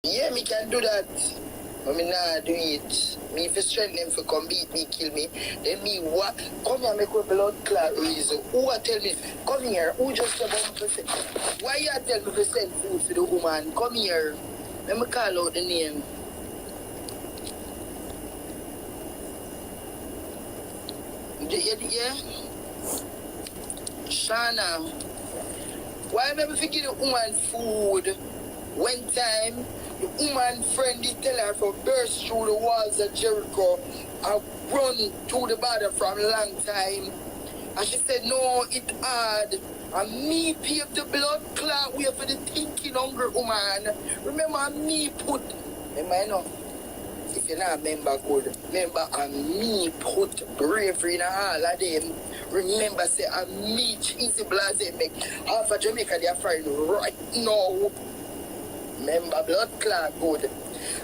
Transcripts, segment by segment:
Yeah, me can do that. But me nah do it. Me if strength them for come beat me, kill me. Then me what? Come here, make a blood clot reason. Who a tell me? Come here. Who just about to say? Why you tell me to send food for the woman? Come here. Let me call out the name. Yeah? Shana. Why am I forgetting the woman food? One time, the woman friend did tell her to burst through the walls of Jericho and run through the border from a long time. And she said, no, it hard. And me paved the blood clot way for the thinking hungry woman. Remember, me put, remember, you know, if you're not remember good, remember, and me put bravery in all of them. Remember, say, and me cheesy blase make half of Jamaica their friend right now. Remember, blood clot good.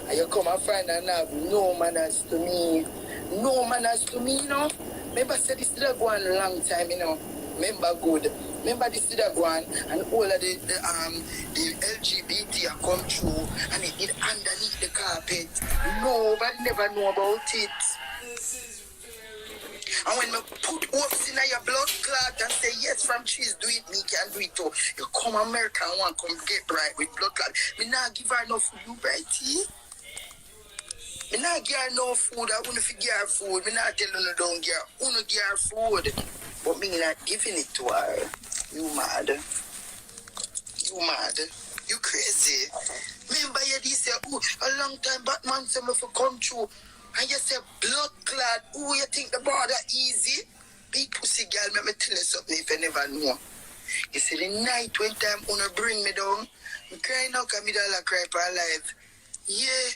And you come and find and have no manners to me. No manners to me, you know. Remember, say this did go on a long time, you know. Remember good. Remember this did go on and all of the LGBT have come through and it did underneath the carpet. Nobody never know about it. And when me put hopes in your blood clot and say, yes, from cheese, do it, me can do it too. You come America and want to come get bright with blood clot. Me not give her enough food, you brighty. Me not give her no food, I wouldn't forget her food. Me not tell her don't give her, wouldn't give her food. But me not giving it to her. You mad. You mad. You crazy. Remember you did say, oh, a long time Batman said me for come through. And you say blood clot, who you think the border easy? Big pussy girl, let me tell you something if you never know. You see the night when time wanna bring me down, I'm crying out because me don't cry for alive. Yeah.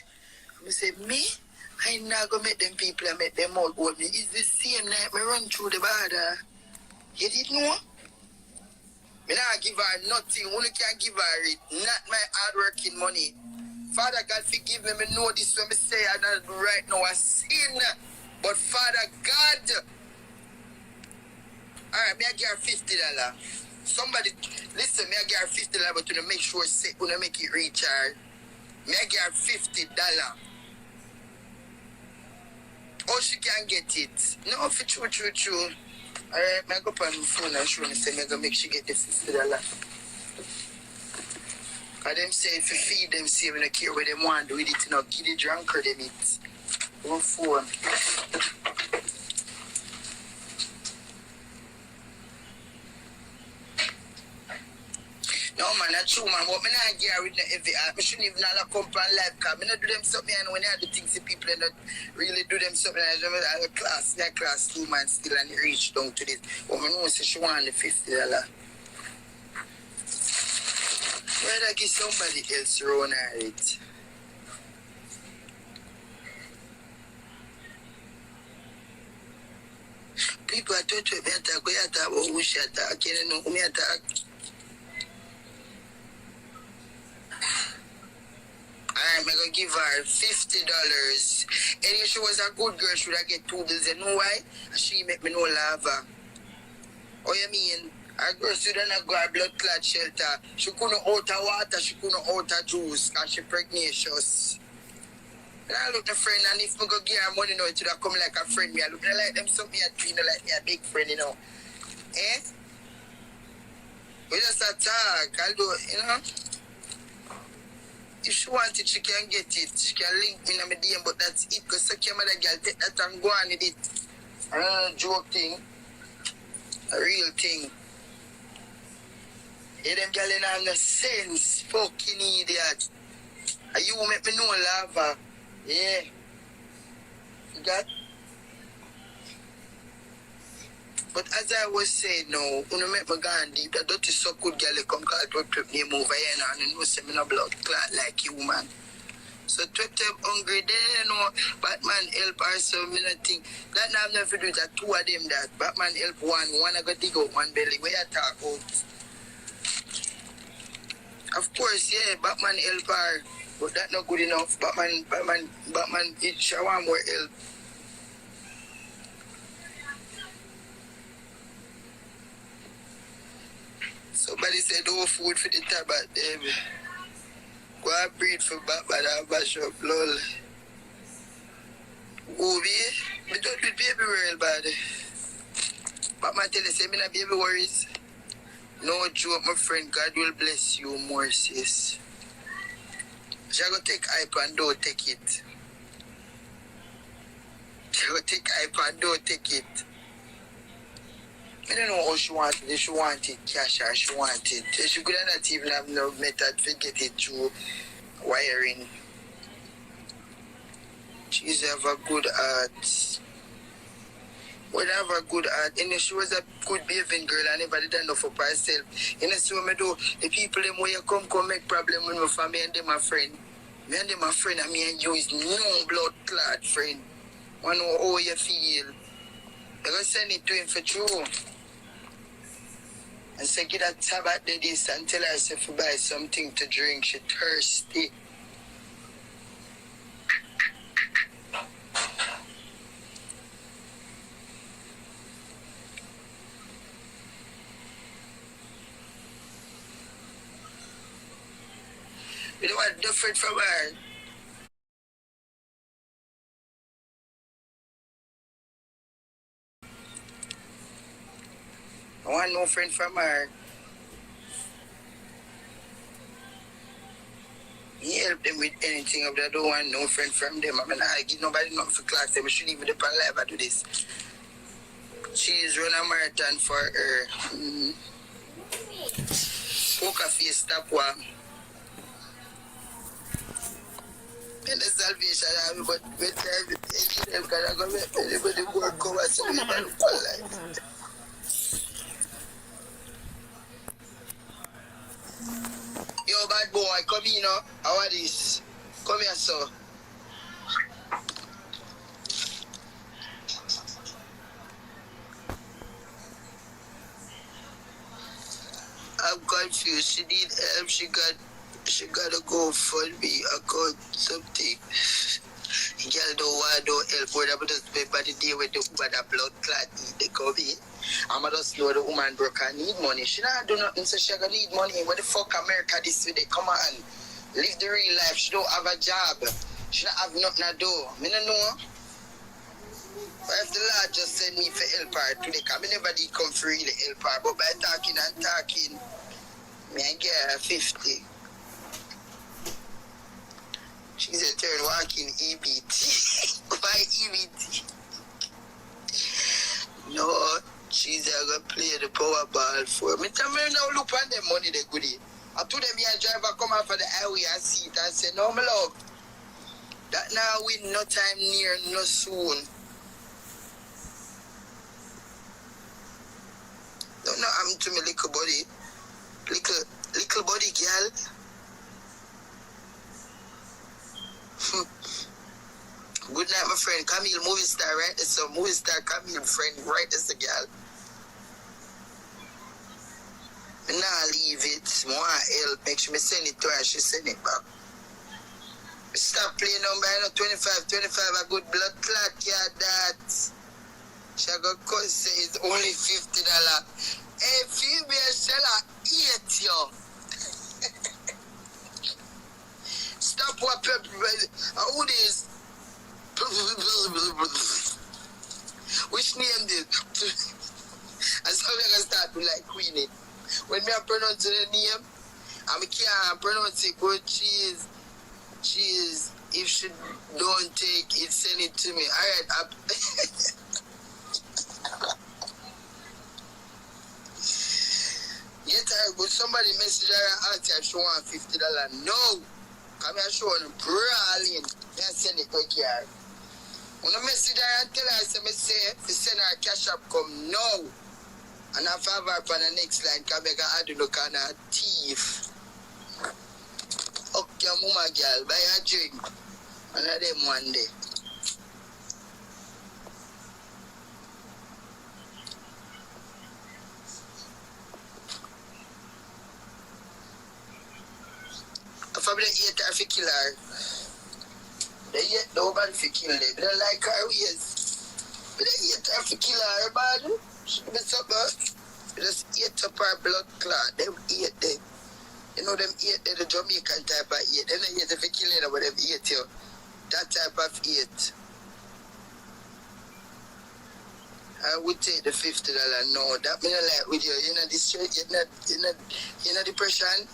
I say, me? I not gonna make them people and make them out hold me. It's the same night me run through the border. You didn't know? Me not give her nothing. Only can give her it. Not my hard working money. Father God, forgive me. I know this when I say I don't right now a sin. But Father God, alright, me I give her $50. Somebody, listen, me I give her $50, but to make sure when I make it reach her, me I give her $50. Oh, she can get it. No, for true. Alright, me I go up on the phone and show me say me I go make she get the $50. And them say if you feed them, say we don't care what they want, do with it, you know, give the drunker them it. One phone. No man, that's true man, but me not get with no heavy heart. Me shouldn't even lock up on life, because me not do them something and when I do things the people not really do them something and I have a class 2 man still and reach down to this. But me know say she want the $50. Rather give somebody else run it. People are talking to me attack, we attack, but who should attack? You know, me attack. I'm gonna give her $50. And if she was a good girl, she would have get 2 bills. You know why? She make me no lava. Oh, you mean? A girl shouldn't go to blood clot shelter. She couldn't out of water, she couldn't out of juice, because she pregnant. And I look at a friend, and if I go give her money now, it would come like a friend. Me, I look like them something you know, like me a big friend, you know. Eh? We just attack, although, you know. If she wants it, she can get it. She can link me in my DM, but that's it. Because some other girl take that and go on with it. A joke thing. A real thing. Yeah, them girl ain't have no sense. Fucking idiot. And you make me know lava. Yeah. You got? But as I was saying now, when I make my gun deep, that dirty so good girl come call Twep Twep name over here now and you know say me no blood clot like you man. So Twep Twep hungry there, you know, Batman help her so me not think that now I'm not to do that 2 of them that. Batman help one I go dig out one belly. Where you talk about? Of course, yeah, Batman help her. But that not good enough. Batman, it should want more help. Somebody said no food for the tabat, baby. Go I breathe for Batman and mash up, lol. Obi, me don't do baby real bad. Batman tell you, say me not baby worries. No joke, my friend, God will bless you more, sis. She go take hype and don't take it. She go take hype and don't take it. I don't know how she wanted it. She wanted cash or she wanted. She could not even have no method to get it through wiring. She's have a good heart. Would have a good heart. And she was a good behaving girl and never did enough for herself. You know, so me do the people them where you come make problem with my family and them my friend. Me and them my friend and me and you is no blood clot friend. I know how you feel. I go send it to him for true. And say get a tab at this and tell her to buy something to drink. She thirsty. You know what different from her? I want no friend from her. He help them with anything, but I don't want no friend from them. I mean, I give nobody nothing for class. They shouldn't even depend on live. I do this. She's run a marathon for her. Poker face stop one. And the salvation I have, but with them, because I'm going to make anybody work over so we can look alive. Yo, bad boy, come here now. How are this? Come here, sir. I'm confused. She need help. She gotta go fund me account something. Girl don't want no help. But I'm just remember the day when the woman a blood clot need they come in. I'm just know the woman broke and need money. She not do nothing, so she gonna need money. What the fuck America this way? They come on, live the real life. She don't have a job. She don't have nothing to do. Me don't know. But if the Lord just send me for help her today, because me never did come for really help her. But by talking and talking, me I get her 50. She's a turn walking EBT. Why EBT? No, she's gonna play the Powerball for me. Tell me now look on them money they goodie. I told them your driver come out for the highway and see it and say, no my love. That now win no time near, no soon. Don't know happen to me little body. Little body girl. Good night, my friend. Camille, movie star, right? It's a movie star, Camille, friend, right? It's a girl. Nah, leave it. More help. Make sure me send it to her. She send it back. Stop playing number. I know 25, a good blood clot, yeah, that. She got cost say it's only $50. Hey, female seller, eat yo. Stop what people. Who this? Which name this? And so we can start to like Queenie. When me pronounce the name, I can't pronounce it, but cheese. If she don't take it, send it to me. Alright, get her, but somebody message her and ask her if she want $50. No! Come here, show them brawling. Then send it to her. When I message her and tell her, I send her cash up, come now. And if I have her for the next line, come back and add look on her thief. Okay, mama girl, buy a drink. And I them one day. If I hate her, I kill her. They hate nobody to kill them. They don't like her ways. But they hate her to kill her, man. She be so bad. They just eat up her blood clot. They hate them. You know them hate, the Jamaican type of hate. They don't hate if you kill you, but them hate you. That type of hate. I would take the $50. No, that me not like with you. You know this straight, you know depression.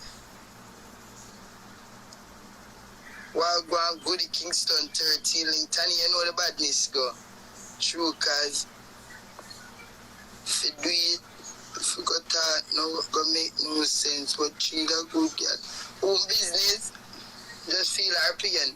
While going Goody Kingston 13 Linton, you know the badness go. True, cause if you do it, if you got that, no go make no sense. But she got good girl. Home business, just feel her pain.